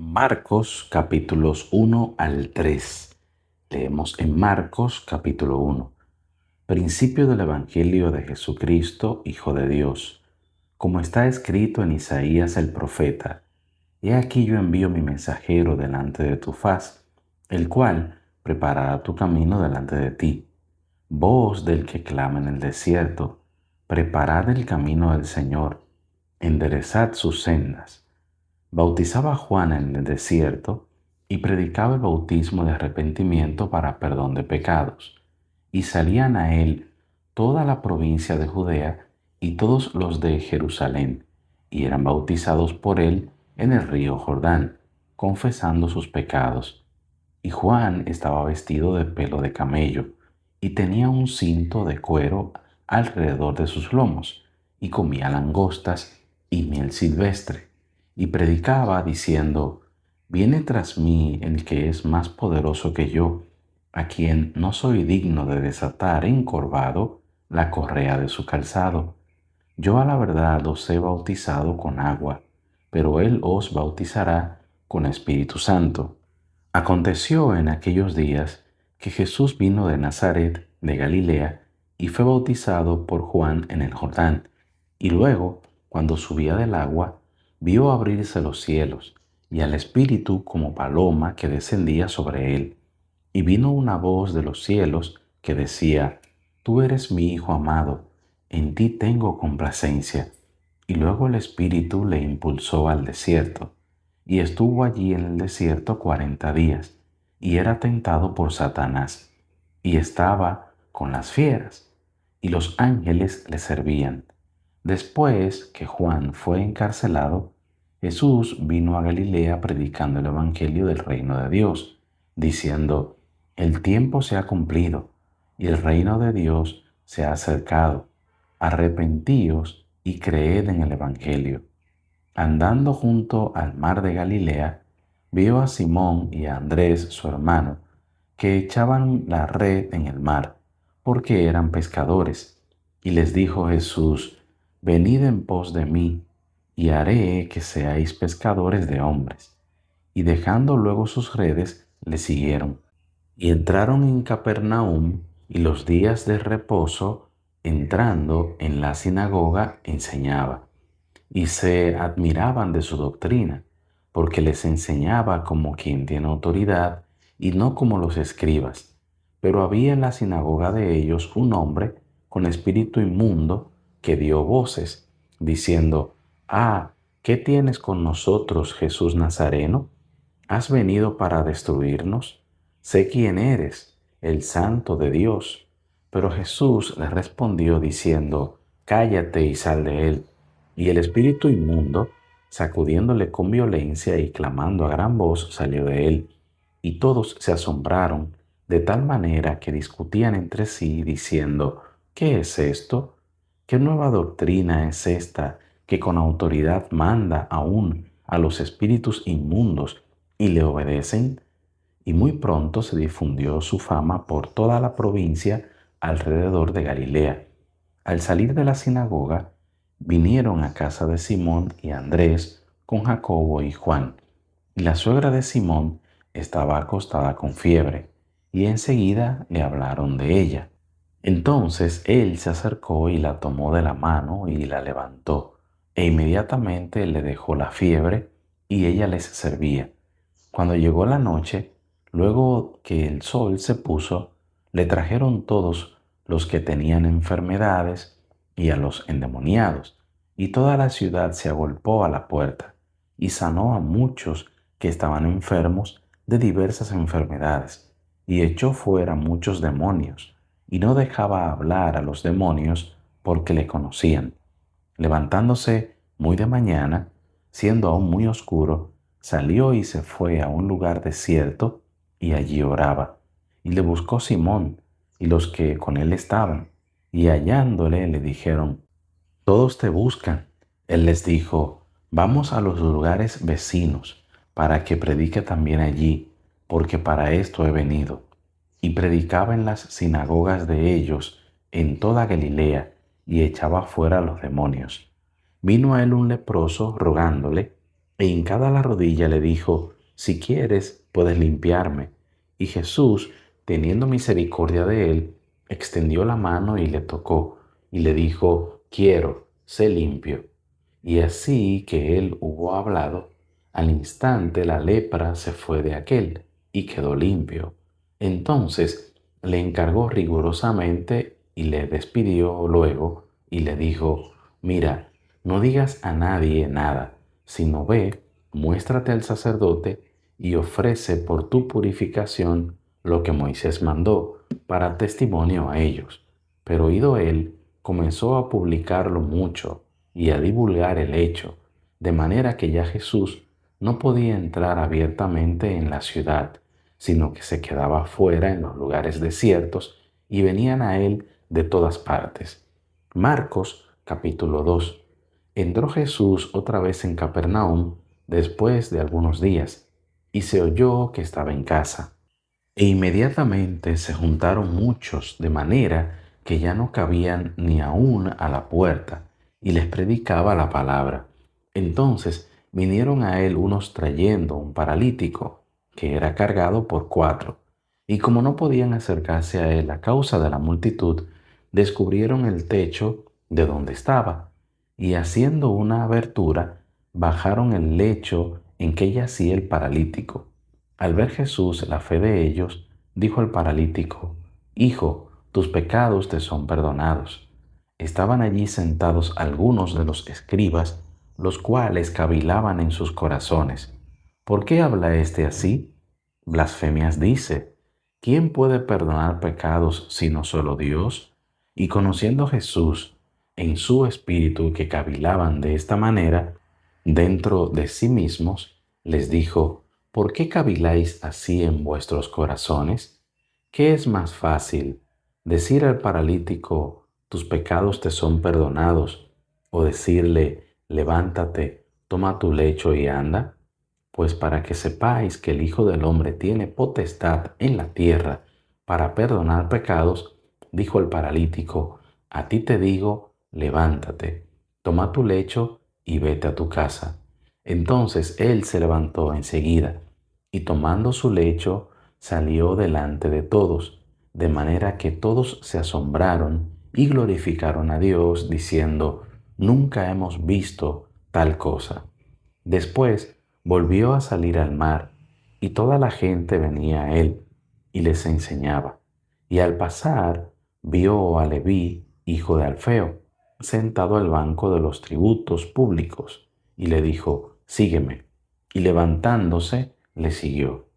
Marcos capítulos 1 al 3. Leemos en Marcos capítulo 1. Principio del Evangelio de Jesucristo, Hijo de Dios. Como está escrito en Isaías el profeta: He aquí yo envío mi mensajero delante de tu faz, el cual preparará tu camino delante de ti. Voz del que clama en el desierto: Preparad el camino del Señor, enderezad sus sendas. Bautizaba a Juan en el desierto y predicaba el bautismo de arrepentimiento para perdón de pecados. Y salían a él toda la provincia de Judea y todos los de Jerusalén, y eran bautizados por él en el río Jordán, confesando sus pecados. Y Juan estaba vestido de pelo de camello, y tenía un cinto de cuero alrededor de sus lomos, y comía langostas y miel silvestre, y predicaba diciendo: Viene tras mí el que es más poderoso que yo, a quien no soy digno de desatar encorvado la correa de su calzado. Yo a la verdad os he bautizado con agua, pero él os bautizará con Espíritu Santo. Aconteció en aquellos días que Jesús vino de Nazaret, de Galilea, y fue bautizado por Juan en el Jordán. Y luego, cuando subía del agua, vio abrirse los cielos, y al Espíritu como paloma que descendía sobre él. Y vino una voz de los cielos que decía: Tú eres mi Hijo amado, en ti tengo complacencia. Y luego el Espíritu le impulsó al desierto, y estuvo allí en el desierto 40 días, y era tentado por Satanás, y estaba con las fieras, y los ángeles le servían. Después que Juan fue encarcelado, Jesús vino a Galilea predicando el Evangelio del reino de Dios, diciendo: El tiempo se ha cumplido, y el reino de Dios se ha acercado. Arrepentíos y creed en el Evangelio. Andando junto al mar de Galilea, vio a Simón y a Andrés, su hermano, que echaban la red en el mar, porque eran pescadores. Y les dijo Jesús: Venid en pos de mí, y haré que seáis pescadores de hombres. Y dejando luego sus redes, le siguieron. Y entraron en Capernaum, y los días de reposo, entrando en la sinagoga, enseñaba. Y se admiraban de su doctrina, porque les enseñaba como quien tiene autoridad y no como los escribas. Pero había en la sinagoga de ellos un hombre con espíritu inmundo que dio voces, diciendo: ¿Qué tienes con nosotros, Jesús Nazareno? ¿Has venido para destruirnos? Sé quién eres, el Santo de Dios. Pero Jesús le respondió diciendo: Cállate y sal de él. Y el espíritu inmundo, sacudiéndole con violencia y clamando a gran voz, salió de él. Y todos se asombraron, de tal manera que discutían entre sí, diciendo: ¿Qué es esto? ¿Qué nueva doctrina es esta que con autoridad manda aún a los espíritus inmundos y le obedecen? Y muy pronto se difundió su fama por toda la provincia alrededor de Galilea. Al salir de la sinagoga, vinieron a casa de Simón y Andrés con Jacobo y Juan. Y la suegra de Simón estaba acostada con fiebre, y enseguida le hablaron de ella. Entonces él se acercó y la tomó de la mano y la levantó, e inmediatamente le dejó la fiebre, y ella les servía. Cuando llegó la noche, luego que el sol se puso, le trajeron todos los que tenían enfermedades y a los endemoniados, y toda la ciudad se agolpó a la puerta, y sanó a muchos que estaban enfermos de diversas enfermedades, y echó fuera muchos demonios, y no dejaba hablar a los demonios porque le conocían. Levantándose muy de mañana, siendo aún muy oscuro, salió y se fue a un lugar desierto, y allí oraba. Y le buscó Simón y los que con él estaban, y hallándole le dijeron: Todos te buscan. Él les dijo: Vamos a los lugares vecinos, para que predique también allí, porque para esto he venido. Y predicaba en las sinagogas de ellos en toda Galilea, y echaba fuera los demonios. Vino a él un leproso rogándole, E hincada la rodilla le dijo, si quieres, puedes limpiarme. Y Jesús, teniendo misericordia de él, extendió la mano y le tocó, y le dijo, quiero, sé limpio. Y así que él hubo hablado, al instante la lepra se fue de aquél, y quedó limpio. Entonces le encargó rigurosamente y le despidió luego, y le dijo, mira, no digas a nadie nada, sino ve, muéstrate al sacerdote y ofrece por tu purificación lo que Moisés mandó, para testimonio a ellos. Pero oído él, comenzó a publicarlo mucho y a divulgar el hecho, de manera que ya Jesús no podía entrar abiertamente en la ciudad, sino que se quedaba fuera en los lugares desiertos y venían a él de todas partes. Marcos capítulo 2. Entró Jesús otra vez en Capernaum después de algunos días, y se oyó que estaba en casa. E inmediatamente se juntaron muchos, de manera que ya no cabían ni aún a la puerta, y les predicaba la palabra. Entonces vinieron a él unos trayendo un paralítico, que era cargado por cuatro, y como no podían acercarse a él a causa de la multitud, descubrieron el techo de donde estaba, y haciendo una abertura, bajaron el lecho en que yacía el paralítico. Al ver Jesús la fe de ellos, dijo al paralítico, Hijo, tus pecados te son perdonados. Estaban allí sentados algunos de los escribas, los cuales cavilaban en sus corazones. ¿Por qué habla éste así? Blasfemias dice. ¿Quién puede perdonar pecados sino solo Dios? Y conociendo Jesús en su espíritu que cavilaban de esta manera, dentro de sí mismos, les dijo, ¿por qué caviláis así en vuestros corazones? ¿Qué es más fácil, decir al paralítico, tus pecados te son perdonados, o decirle, levántate, toma tu lecho y anda? Pues para que sepáis que el Hijo del Hombre tiene potestad en la tierra para perdonar pecados, dijo el paralítico, a ti te digo, levántate, toma tu lecho y vete a tu casa. Entonces él se levantó enseguida y tomando su lecho salió delante de todos, de manera que todos se asombraron y glorificaron a Dios, diciendo, nunca hemos visto tal cosa. Después volvió a salir al mar, y toda la gente venía a él, y les enseñaba. Y al pasar, vio a Leví, hijo de Alfeo, sentado al banco de los tributos públicos, y le dijo, sígueme. Y levantándose, le siguió.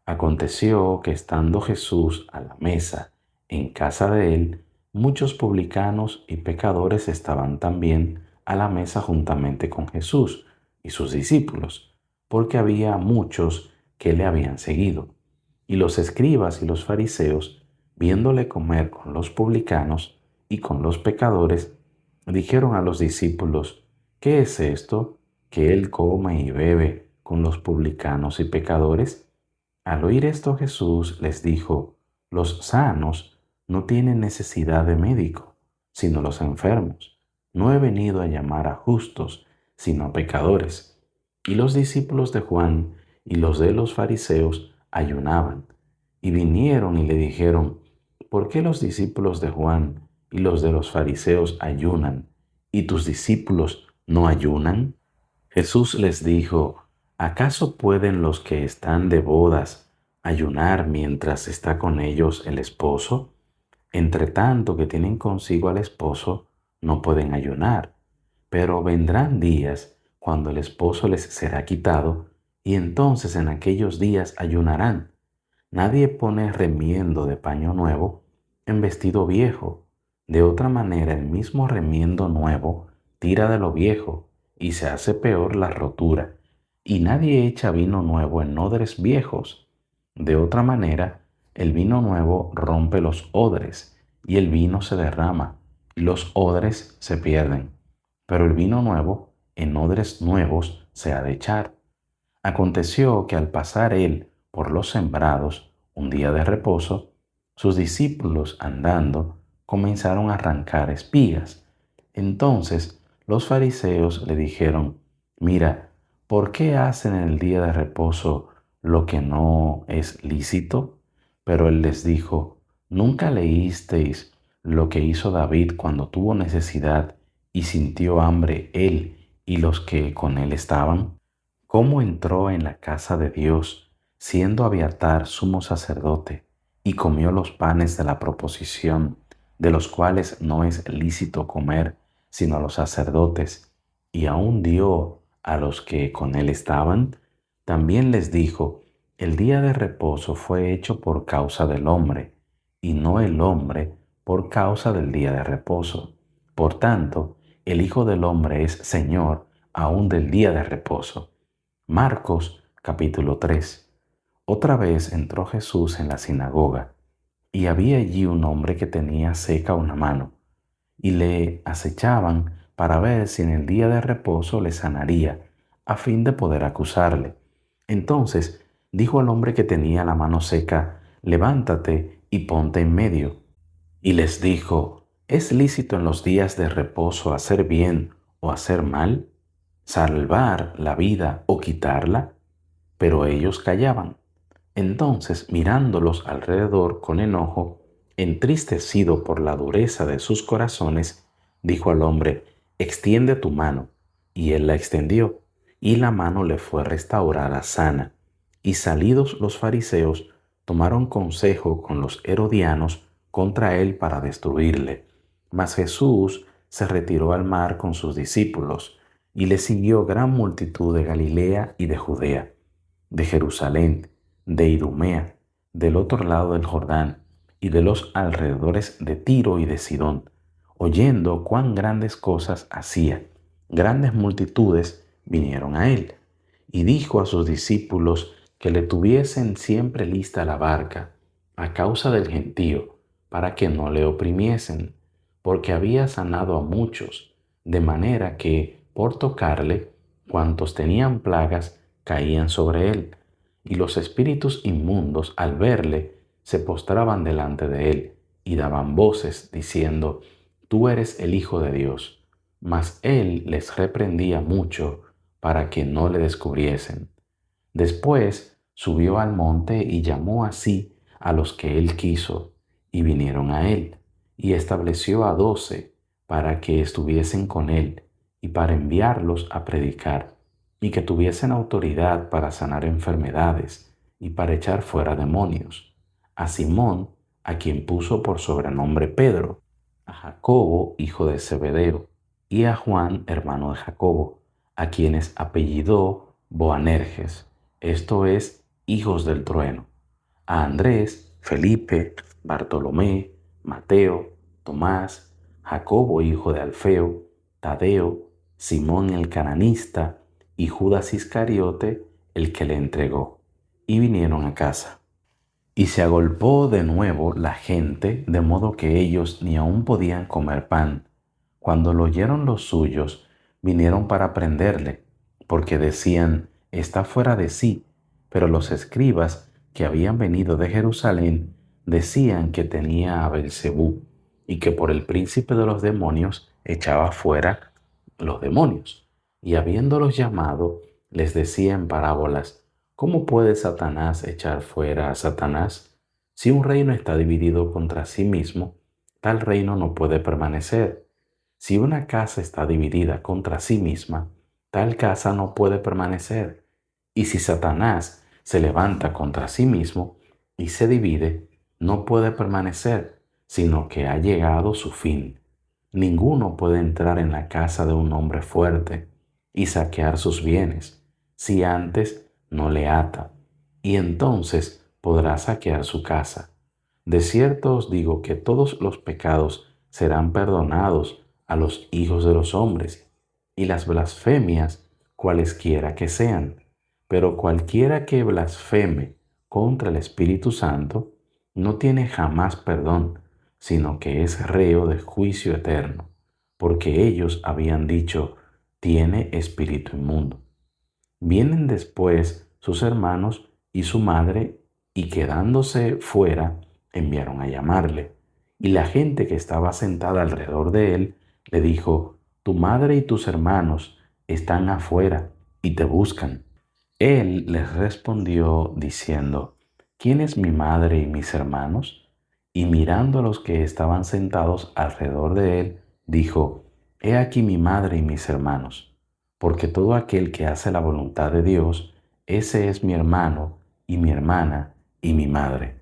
Aconteció que estando Jesús a la mesa en casa de él, muchos publicanos y pecadores estaban también a la mesa juntamente con Jesús y sus discípulos, porque había muchos que le habían seguido. Y los escribas y los fariseos, viéndole comer con los publicanos y con los pecadores, dijeron a los discípulos, ¿qué es esto que él come y bebe con los publicanos y pecadores? Al oír esto Jesús les dijo, los sanos no tienen necesidad de médico, sino los enfermos. No he venido a llamar a justos, sino a pecadores. Y los discípulos de Juan y los de los fariseos ayunaban, y vinieron y le dijeron, ¿por qué los discípulos de Juan y los de los fariseos ayunan, y tus discípulos no ayunan? Jesús les dijo, ¿acaso pueden los que están de bodas ayunar mientras está con ellos el esposo? Entre tanto que tienen consigo al esposo, no pueden ayunar. Pero vendrán días cuando el esposo les será quitado, y entonces en aquellos días ayunarán. Nadie pone remiendo de paño nuevo en vestido viejo. De otra manera, el mismo remiendo nuevo tira de lo viejo, y se hace peor la rotura. Y nadie echa vino nuevo en odres viejos. De otra manera, el vino nuevo rompe los odres, y el vino se derrama, y los odres se pierden. Pero el vino nuevo en odres nuevos se ha de echar. Aconteció que al pasar él por los sembrados, un día de reposo, sus discípulos andando comenzaron a arrancar espigas. Entonces los fariseos le dijeron, mira, ¿por qué hacen en el día de reposo lo que no es lícito? Pero él les dijo, ¿nunca leísteis lo que hizo David cuando tuvo necesidad y sintió hambre él y los que con él estaban? ¿Cómo entró en la casa de Dios, siendo Abiatar sumo sacerdote, y comió los panes de la proposición, de los cuales no es lícito comer, sino a los sacerdotes, y aún dio a los que con él estaban? También les dijo, el día de reposo fue hecho por causa del hombre, y no el hombre por causa del día de reposo. Por tanto, el Hijo del Hombre es Señor aún del día de reposo. Marcos capítulo 3. Otra vez entró Jesús en la sinagoga, y había allí un hombre que tenía seca una mano, y le acechaban para ver si en el día de reposo le sanaría, a fin de poder acusarle. Entonces dijo al hombre que tenía la mano seca, levántate y ponte en medio. Y les dijo, ¿es lícito en los días de reposo hacer bien o hacer mal? ¿Salvar la vida o quitarla? Pero ellos callaban. Entonces, mirándolos alrededor con enojo, entristecido por la dureza de sus corazones, dijo al hombre, extiende tu mano. Y él la extendió, y la mano le fue restaurada sana. Y salidos los fariseos, tomaron consejo con los herodianos contra él para destruirle. Mas Jesús se retiró al mar con sus discípulos, y le siguió gran multitud de Galilea y de Judea, de Jerusalén, de Idumea, del otro lado del Jordán, y de los alrededores de Tiro y de Sidón, oyendo cuán grandes cosas hacía. Grandes multitudes vinieron a él, y dijo a sus discípulos que le tuviesen siempre lista la barca, a causa del gentío, para que no le oprimiesen, porque había sanado a muchos, de manera que, por tocarle, cuantos tenían plagas caían sobre él, y los espíritus inmundos, al verle, se postraban delante de él, y daban voces, diciendo, Tú eres el Hijo de Dios. Mas él les reprendía mucho, para que no le descubriesen. Después subió al monte y llamó así a los que él quiso, y vinieron a él, y estableció a 12 para que estuviesen con él, y para enviarlos a predicar, y que tuviesen autoridad para sanar enfermedades, y para echar fuera demonios. A Simón, a quien puso por sobrenombre Pedro, a Jacobo, hijo de Zebedeo, y a Juan, hermano de Jacobo, a quienes apellidó Boanerges, esto es, hijos del trueno, a Andrés, Felipe, Bartolomé, Mateo, Tomás, Jacobo, hijo de Alfeo, Tadeo, Simón el cananista y Judas Iscariote, el que le entregó, y vinieron a casa. Y se agolpó de nuevo la gente, de modo que ellos ni aun podían comer pan. Cuando lo oyeron los suyos, vinieron para prenderle, porque decían, está fuera de sí. Pero los escribas que habían venido de Jerusalén decían que tenía a Belcebú, y que por el príncipe de los demonios echaba fuera los demonios. Y habiéndolos llamado, les decía en parábolas, ¿cómo puede Satanás echar fuera a Satanás? Si un reino está dividido contra sí mismo, tal reino no puede permanecer. Si una casa está dividida contra sí misma, tal casa no puede permanecer. Y si Satanás se levanta contra sí mismo y se divide, no puede permanecer, sino que ha llegado su fin. Ninguno puede entrar en la casa de un hombre fuerte y saquear sus bienes, si antes no le ata, y entonces podrá saquear su casa. De cierto os digo que todos los pecados serán perdonados a los hijos de los hombres, y las blasfemias cualesquiera que sean. Pero cualquiera que blasfeme contra el Espíritu Santo no tiene jamás perdón, sino que es reo de juicio eterno, porque ellos habían dicho, tiene espíritu inmundo. Vienen después sus hermanos y su madre, y quedándose fuera, enviaron a llamarle. Y la gente que estaba sentada alrededor de él le dijo, tu madre y tus hermanos están afuera y te buscan. Él les respondió diciendo, ¿quién es mi madre y mis hermanos? Y mirando a los que estaban sentados alrededor de él, dijo, He aquí mi madre y mis hermanos, porque todo aquel que hace la voluntad de Dios, ese es mi hermano y mi hermana y mi madre.